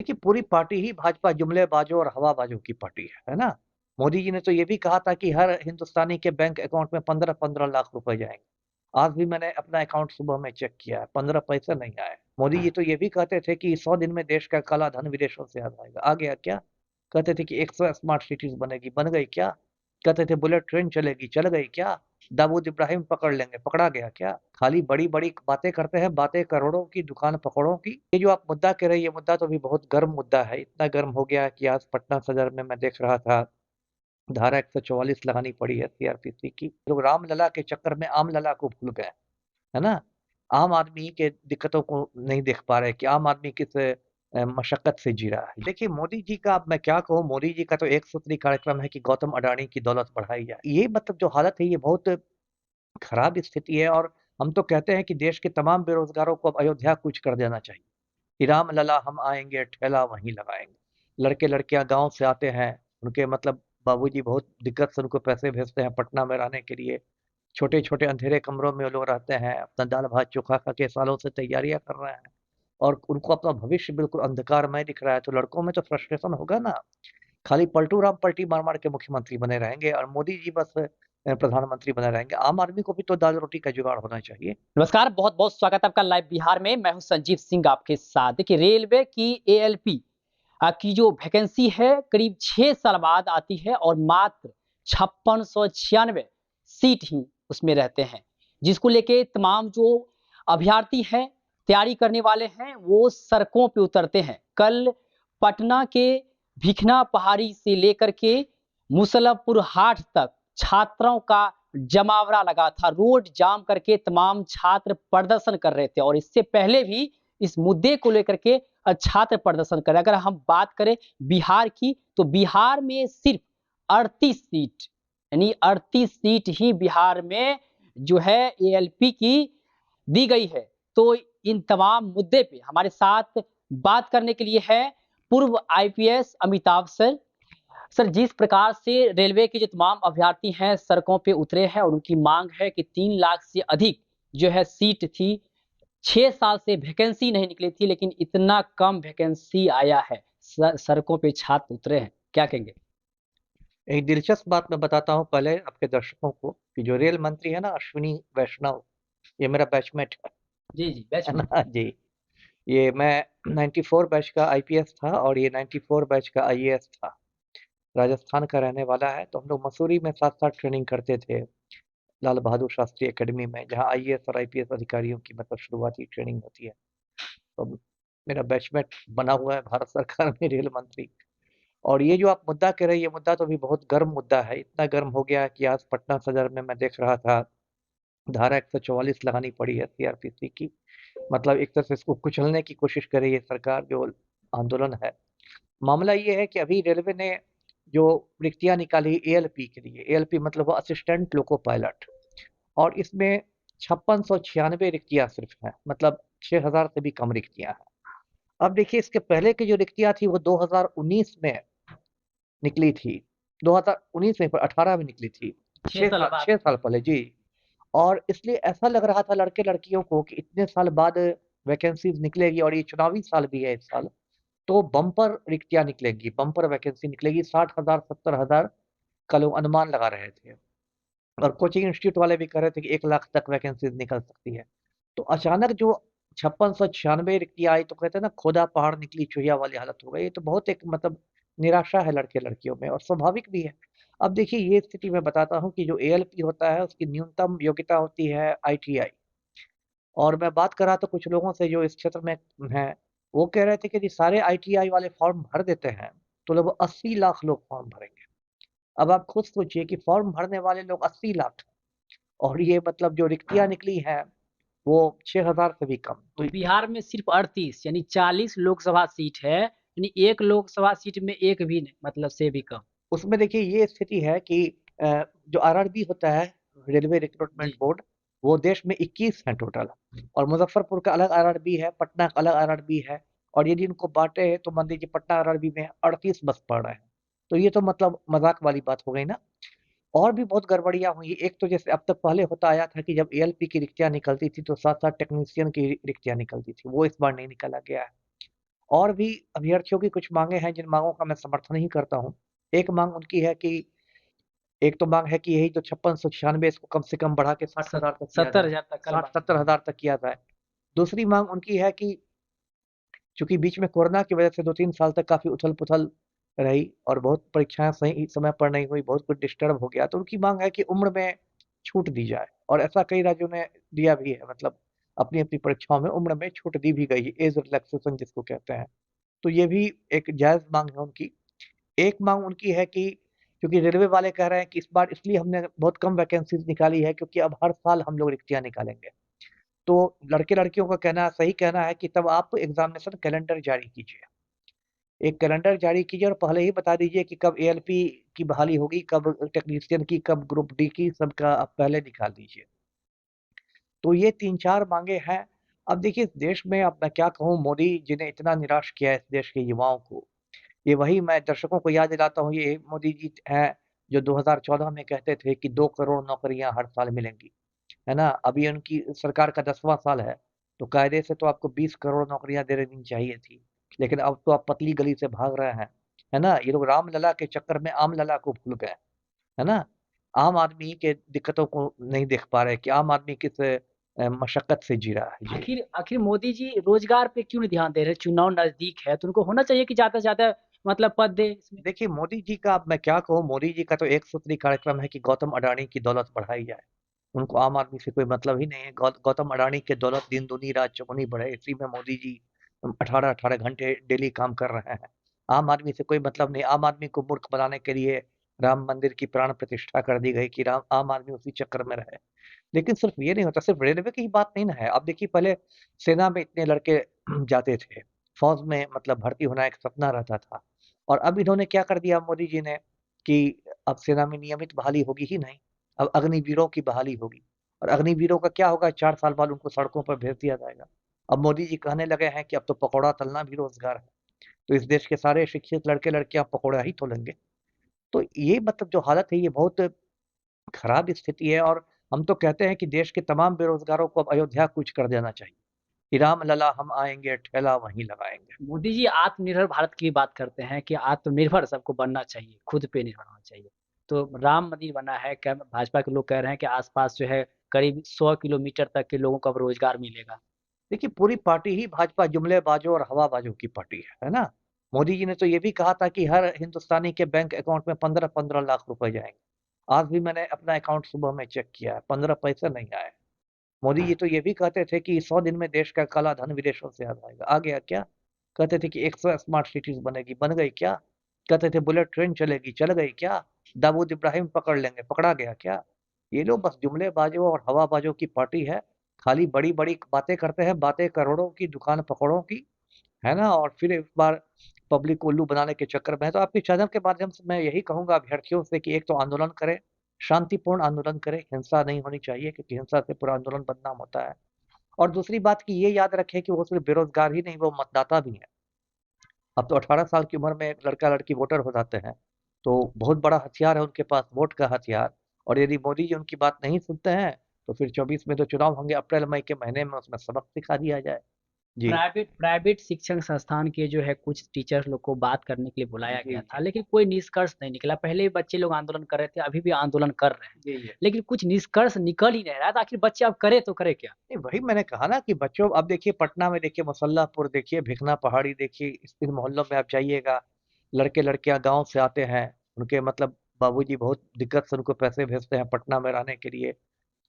देखिए, पूरी पार्टी ही भाजपा जुमलेबाजों और हवाबाजों की पार्टी है ना? मोदी जी ने तो ये भी कहा था कि हर हिंदुस्तानी के बैंक अकाउंट में 15-15 लाख रुपए जाएँगे। आज भी मैंने अपना अकाउंट सुबह में चेक किया है, 15 पैसे नहीं आए। मोदी जी तो ये भी कहते थे कि 100 दिन में देश का काला धन विदेशों से आ जाएगा। आ गया क्या? कहते थे कि 100 स्मार्ट सिटीज़ बनेगी, बन गई क्या? कहते थे बुलेट ट्रेन चलेगी, चल गई क्या? दाऊद इब्राहिम पकड़ लेंगे, पकड़ा गया क्या? खाली बड़ी-बड़ी बातें करते हैं, बातें करोड़ों की, दुकान पकौड़ों की। ये जो आप मुद्दा कह रहे हैं, ये मुद्दा तो अभी बहुत गर्म मुद्दा है। इतना गर्म हो गया है कि आज पटना सदर में मैं देख रहा था, धारा 144 लगानी पड़ी है सीआरपीसी की। लोग रामलला के चक्कर में आमलला को भूल गए, है ना? आम आदमी के दिक्कतों को नहीं देख पा रहे कि आम आदमी किस मशक्कत से जी रहा है। देखिए, मोदी जी का अब मैं क्या कहूँ, मोदी जी का तो एक सूत्री कार्यक्रम है कि गौतम अडानी की दौलत बढ़ाई जाए। ये मतलब जो हालत है, ये बहुत खराब स्थिति है और हम तो कहते हैं कि देश के तमाम बेरोज़गारों को अब अयोध्या कूच कर देना चाहिए, कि राम लला हम आएँगे, ठेला वहीं लगाएँगे। लड़के-लड़कियाँ गाँव से आते हैं, उनके मतलब बाबूजी बहुत दिक्कत से उनको पैसे भेजते हैं पटना में रहने के लिए। छोटे-छोटे अंधेरे कमरों में वो लोग रहते हैं, अपना दाल-भात चोखा खा के सालों से तैयारियाँ कर रहे हैं और उनको अपना भविष्य बिल्कुल अंधकारमय दिख रहा है, तो लड़कों में तो फ्रस्ट्रेशन होगा ना। खाली पलटू राम पलटी मार-मार के मुख्यमंत्री बने रहेंगे और मोदी जी बस प्रधानमंत्री बने रहेंगे। आम आदमी को भी तो दाल-रोटी का जुगाड़ होना चाहिए। नमस्कार, बहुत-बहुत स्वागत है आपका लाइव बिहार में। मैं हूं संजीव सिंह आपके साथ। देखिए, रेलवे की एएलपी की जो वैकेंसी है करीब 6 साल बाद आती है और मात्र 5696 सीट ही उसमें रहते हैं, जिसको लेके तमाम जो अभ्यर्थी हैं, तैयारी करने वाले हैं, वो सड़कों पे उतरते हैं। कल पटना के भिखना पहाड़ी से लेकर के मुसल्लमपुर हाट तक छात्रों का जमावड़ा लगा था। रोड जाम करके तमाम छात्र प्रदर्शन कर रहे थे और इससे पहले भी इस मुद्दे को लेकर के छात्र प्रदर्शन कर रहे हैं। अगर हम बात करें बिहार की, तो बिहार में सिर्फ 38 सीट, यानी 38 सीट ही बिहार में जो है एएलपी की दी गई है। तो इन तमाम मुद्दे पे हमारे साथ बात करने के लिए है पूर्व आईपीएस अमिताभ सर। सर, जिस प्रकार से रेलवे के जो तमाम अभ्यर्थी हैं सड़कों पे उतरे हैं और उनकी मांग है कि 3 लाख से अधिक जो है सीट थी, 6 साल से वैकेंसी नहीं निकली थी, लेकिन इतना कम वैकेंसी आया है, सड़कों पे छात्र उतरे हैं, क्या कहेंगे? एक दिलचस्प बात मैं बताता हूँ पहले आपके दर्शकों को कि जो रेल मंत्री है ना अश्विनी वैष्णव, ये मेरा बैचमेट जी, जी, बैच है में। ना जी। ये मैं 94 बैच का आईपीएस था और ये 94 बैच का आईएएस था। राजस्थान का रहने वाला है, तो हम लोग मसूरी में साथ-साथ ट्रेनिंग करते थे, लाल बहादुर शास्त्री एकेडमी में, जहाँ आईएएस और आईपीएस अधिकारियों की मतलब शुरुआती ट्रेनिंग होती है। तो मेरा बैचमेट बना हुआ है भारत सरकार में रेल मंत्री। और ये जो आप मुद्दा कह रहे हैं, ये मुद्दा तो अभी बहुत गर्म मुद्दा है। इतना गर्म हो गया है कि आज पटना सदर में मैं देख रहा था, धारा 144 लगानी पड़ी है सीआरपीसी की। मतलब एक तरह से इसको कुचलने की कोशिश कर रही है सरकार, जो आंदोलन है। मामला ये है कि अभी रेलवे ने जो रिक्तियाँ निकाली एएलपी के लिए, एएलपी मतलब वो असिस्टेंट लोको पायलट, और इसमें 5696 रिक्तियाँ सिर्फ हैं, मतलब 6000 से भी कम रिक्तियाँ हैं। अब देखिए, इसके पहले की जो रिक्तियाँ थी वो 2019 में निकली थी। 2019 में, पर 18 में निकली थी। 6 साल बाद। 6 साल पहले जी। और इसलिए ऐसा लग रहा था लड़के-लड़कियों को कि इतने साल बाद वैकेंसीज़ निकलेगी और ये चुनावी साल भी है इस साल, तो बम्पर रिक्तियाँ निकलेंगी, बम्पर वैकेंसी निकलेगी। 60,000 70,000 का लोग अनुमान लगा रहे थे और कोचिंग इंस्टीट्यूट वाले भी कह रहे थे कि 1 लाख तक वैकेंसीज़ निकल सकती है। तो अचानक जो 5696 रिक्तियाँ आई, तो कहते हैं ना, खोदा पहाड़ निकली चुहिया वाली हालत हो गई। ये तो बहुत एक मतलब निराशा है लड़के-लड़कियों में और स्वाभाविक भी है। अब देखिए, ये स्थिति मैं बताता हूँ कि जो एएलपी होता है उसकी न्यूनतम योग्यता होती है आईटीआई। और मैं बात कर रहा था कुछ लोगों से जो इस क्षेत्र में हैं, वो कह रहे थे कि यदि सारे आईटीआई वाले फॉर्म भर देते हैं, तो लगभग 80 लाख लोग फॉर्म भरेंगे। अब आप खुद सोचिए कि फॉर्म भरने वाले लोग 80 लाख और ये मतलब जो रिक्तियाँ निकली हैं, वो 6000 से भी कम। तो तो बिहार में सिर्फ 38 यानी 40 लोकसभा सीट है, यानी एक लोकसभा सीट में एक भी नहीं, मतलब से भी कम। उसमें देखिए ये स्थिति है कि जो आरआरबी होता है, रेलवे रिक्रूटमेंट जी। बोर्ड, वो देश में 21 हैं टोटल, और मुजफ्फरपुर का अलग आरआरबी है, पटना का अलग आरआरबी है, और यदि इनको बांटे तो मान लीजिए पटना आरआरबी में 38 बस पड़ रहे हैं। तो ये तो मतलब मजाक वाली बात हो गई ना। और भी बहुत गड़बड़ियां हुई। एक तो जैसे अब तक पहले होता आया था कि जब एएलपी की रिक्तियां निकलती थी तो साथ साथ टेक्नीशियन की रिक्तियां निकलती थी, वो इस बार नहीं निकाला गया है। और भी अभ्यर्थियों की कुछ मांगे हैं जिन मांगों का मैं समर्थन नहीं करता हूँ। एक मांग उनकी है कि एक तो मांग है कि यही जो 5696 इसको कम से कम बढ़ा के 60,000 तक किया जाए, 70,000 तक कल 60-70,000 तक किया जाए। दूसरी मांग उनकी है कि चूंकि बीच में कोरोना की वजह से 2-3 साल तक काफी उथल-पुथल रही और बहुत परीक्षाएं सही समय पर नहीं हुई, बहुत कुछ डिस्टर्ब हो गया, तो उनकी मांग है कि उम्र में छूट दी जाए और ऐसा कई राज्यों ने दिया भी है, मतलब अपनी-अपनी परीक्षाओं में उम्र में छूट दी भी गई है, एज रिलैक्सेशन जिसको कहते हैं। तो ये भी एक जायज़ मांग है उनकी। एक मांग उनकी है कि क्योंकि रेलवे वाले कह रहे हैं कि इस बार इसलिए हमने बहुत कम वैकेंसीज़ निकाली है क्योंकि अब हर साल हम लोग रिक्तियाँ निकालेंगे। तो लड़के-लड़कियों का सही कहना है कि तब आप एग्ज़ामिनेशन कैलेंडर जारी कीजिए। एक कैलेंडर जारी कीजिए और पहले ही बता दीजिए कि कब एएलपी की बहाली होगी, कब टेक्नीशियन की, कब ग्रुप डी की, सबका आप पहले निकाल दीजिए। तो ये 3-4 माँगे हैं। अब देखिए इस देश में अब मैं क्या कहूँ, मोदी जी ने इतना निराश किया है इस देश के युवाओं को। ये वही मैं दर्शकों को याद दिलाता हूँ, ये मोदी जी हैं जो 2014 में कहते थे कि 2 करोड़ नौकरियाँ हर साल मिलेंगी, है ना? अभी उनकी सरकार का 10वां साल है, तो कायदे से तो आपको 20 करोड़ नौकरियाँ दे देनी चाहिए थी। लेकिन अब तो आप पतली गली से भाग रहे हैं, है ना? ये लोग रामलला के चक्कर में आम लला को भूल गए, है ना? आम आदमी के दिक्कतों को नहीं देख पा रहे कि आम आदमी किस मशक्कत से जी रहा है। जी। आखिर आखिर मोदी जी रोजगार पे क्यों नहीं ध्यान दे रहे? चुनाव नज़दीक है, तो उनको होना चाहिए कि ज़्यादा से ज़्यादा मतलब पद दें इसमें। देखिए मोदी जी का अब मैं क्या कहूँ, मोदी जी का तो एक सूत्री कार्यक्रम है कि गौतम अडानी की दौलत बढ़ाई जाए। उनको आम आदमी से कोई मतलब ही नहीं है। गौतम अडानी की दौलत दिन दूनी रात चौगुनी बढ़े, इसी में मोदी जी 18-18 घंटे डेली काम कर रहे हैं। आम आदमी से कोई मतलब नहीं। आम आदमी को मूर्ख बनाने के लिए राम मंदिर की प्राण प्रतिष्ठा कर दी गई कि राम आम आदमी उसी चक्कर में रहे। लेकिन सिर्फ ये नहीं होता, सिर्फ रेलवे की ही बात नहीं ना है। अब देखिए पहले सेना में इतने लड़के जाते थे, फौज में मतलब भर्ती होना एक सपना रहता था। और अब इन्होंने क्या कर दिया मोदी जी ने कि अब सेना में नियमित बहाली होगी ही नहीं, अब अग्निवीरों की बहाली होगी। और अग्निवीरों का क्या होगा, 4 साल बाद उनको सड़कों पर भेज दिया जाएगा। अब मोदी जी कहने लगे हैं कि अब तो पकौड़ा तलना भी रोजगार है, तो इस देश के सारे शिक्षित लड़के लड़कियां पकौड़ा ही तोलेंगे। तो ये मतलब जो हालत है ये बहुत खराब स्थिति है। और हम तो कहते हैं कि देश के तमाम बेरोजगारों को अब अयोध्या कूच कर देना चाहिए कि राम लला हम आएंगे ठेला वहीं लगाएंगे। मोदी जी आत्मनिर्भर भारत की बात करते हैं कि आत्मनिर्भर सबको बनना चाहिए, खुद पे निर्भर होना चाहिए। तो राम मंदिर बना है, क्या भाजपा के लोग कह रहे हैं कि आस-पास जो है करीब 100 किलोमीटर तक के लोगों को अब रोजगार मिलेगा। देखिए पूरी पार्टी ही भाजपा जुमलेबाजों और हवाबाजों की पार्टी है ना? मोदी जी ने तो ये भी कहा था कि हर हिंदुस्तानी के बैंक अकाउंट में 15-15 लाख रुपए जाएंगे। आज भी मैंने अपना अकाउंट सुबह में चेक किया है, 15 पैसे नहीं आए। मोदी जी तो ये भी कहते थे कि 100 दिन में देश का काला धन विदेशों से आ जाएगा। आ गया क्या? कहते थे कि 100 स्मार्ट सिटीज बनेगी, बन गई क्या? कहते थे बुलेट ट्रेन चलेगी, चल गई क्या? दाऊद इब्राहिम पकड़ लेंगे, पकड़ा गया क्या? ये लोग बस जुमलेबाजों और हवाबाजों की पार्टी है। खाली बड़ी-बड़ी बातें करते हैं, बातें करोड़ों की, दुकान पकौड़ों की, है ना? और फिर एक बार पब्लिक को उल्लू बनाने के चक्कर में है। तो आपके चैनल के माध्यम से मैं यही कहूँगा अभ्यर्थियों से कि एक तो आंदोलन करें, शांतिपूर्ण आंदोलन करें, हिंसा नहीं होनी चाहिए क्योंकि हिंसा से पूरा आंदोलन बदनाम होता है। और दूसरी बात कि ये याद रखें कि वो सिर्फ बेरोजगार ही नहीं, वो मतदाता भी हैं। अब तो 18 साल की उम्र में लड़का-लड़की वोटर हो जाते हैं, तो बहुत बड़ा हथियार है उनके पास, वोट का हथियार। और यदि मोदी जी उनकी बात नहीं सुनते हैं, तो फिर 24 में तो चुनाव होंगे, अप्रैल-मई के महीने में, उसमें सबक सिखा दिया जाए। जी। प्राइवेट प्राइवेट शिक्षण संस्थान के जो है कुछ टीचर्स लोग को बात करने के लिए बुलाया जी, गया जी। था, लेकिन कोई निष्कर्ष नहीं निकला। पहले भी बच्चे लोग आंदोलन कर रहे थे, अभी भी आंदोलन कर रहे हैं, जी, जी। लेकिन कुछ निष्कर्ष निकल ही नहीं रहा है। तो आखिर बच्चे अब करे तो करे क्या? नहीं, वही मैंने कहा ना कि बच्चों अब देखिए पटना में देखिए, मुसल्लापुर देखिए, भिखना पहाड़ी देखिए, इन मोहल्लों में आप जाइएगा, लड़के-लड़कियाँ गाँव से आते हैं, उनके मतलब बाबूजी बहुत दिक्कत से उनको पैसे भेजते हैं पटना में रहने के लिए।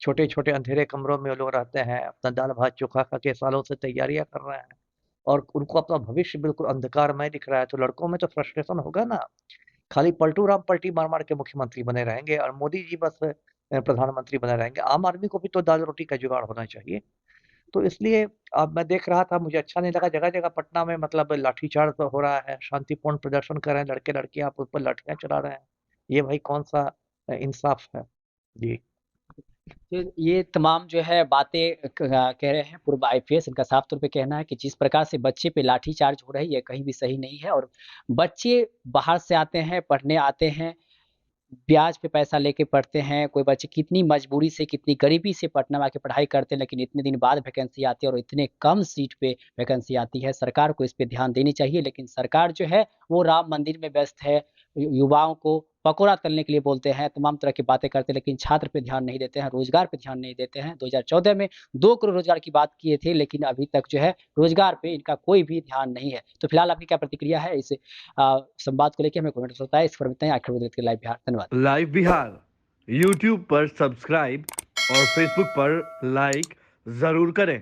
छोटे-छोटे अंधेरे कमरों में वो लोग रहते हैं, अपना दाल-भात चोखा खा के सालों से तैयारियाँ कर रहे हैं और उनको अपना भविष्य बिल्कुल अंधकारमय दिख रहा है, तो लड़कों में तो फ्रस्ट्रेशन होगा ना। खाली पलटू राम पलटी मार-मार के मुख्यमंत्री बने रहेंगे और मोदी जी बस प्रधानमंत्री बने रहेंगे। आम आदमी को भी तो दाल-रोटी का जुगाड़ होना चाहिए। तो इसलिए अब मैं देख रहा था, मुझे अच्छा नहीं लगा, जगह-जगह पटना में मतलब लाठीचार्ज तो हो रहा है, शांतिपूर्ण प्रदर्शन कर रहे हैं, लड़के-लड़कियाँ आप उस पर लाठियाँ चला रहे हैं। ये भाई कौन-सा इंसाफ है? जी। ये तमाम जो है बातें कह रहे हैं पूर्व आईपीएस, इनका साफ तौर पे कहना है कि जिस प्रकार से बच्चे पे लाठीचार्ज हो रही है, ये कहीं भी सही नहीं है। और बच्चे बाहर से आते हैं, पढ़ने आते हैं, ब्याज पे पैसा लेके पढ़ते हैं, कोई बच्चे कितनी मजबूरी से, कितनी गरीबी से पटना में आके पढ़ाई करते हैं, लेकिन इतने दिन बाद वैकेंसी आती है और इतने कम सीट पे वैकेंसी आती है। सरकार को इस पे ध्यान देनी चाहिए, लेकिन सरकार जो है वो राम मंदिर में व्यस्त है, युवाओं को पकौड़ा तलने के लिए बोलते हैं, तमाम तरह की बातें करते हैं, लेकिन छात्र पे ध्यान नहीं देते हैं, रोजगार पे ध्यान नहीं देते हैं। 2014 में 2 करोड़ रोजगार की बात किए थे, लेकिन अभी तक जो है रोजगार पे इनका कोई भी ध्यान नहीं है। तो फिलहाल आपकी क्या प्रतिक्रिया है इस संवाद को लेके? हमें कमेंट कर सकता है। इस पर मिलते हैं आखिर में देखते हैं लाइव बिहार। धन्यवाद। लाइव बिहार यूट्यूब पर सब्सक्राइब और फेसबुक पर लाइक जरूर करें।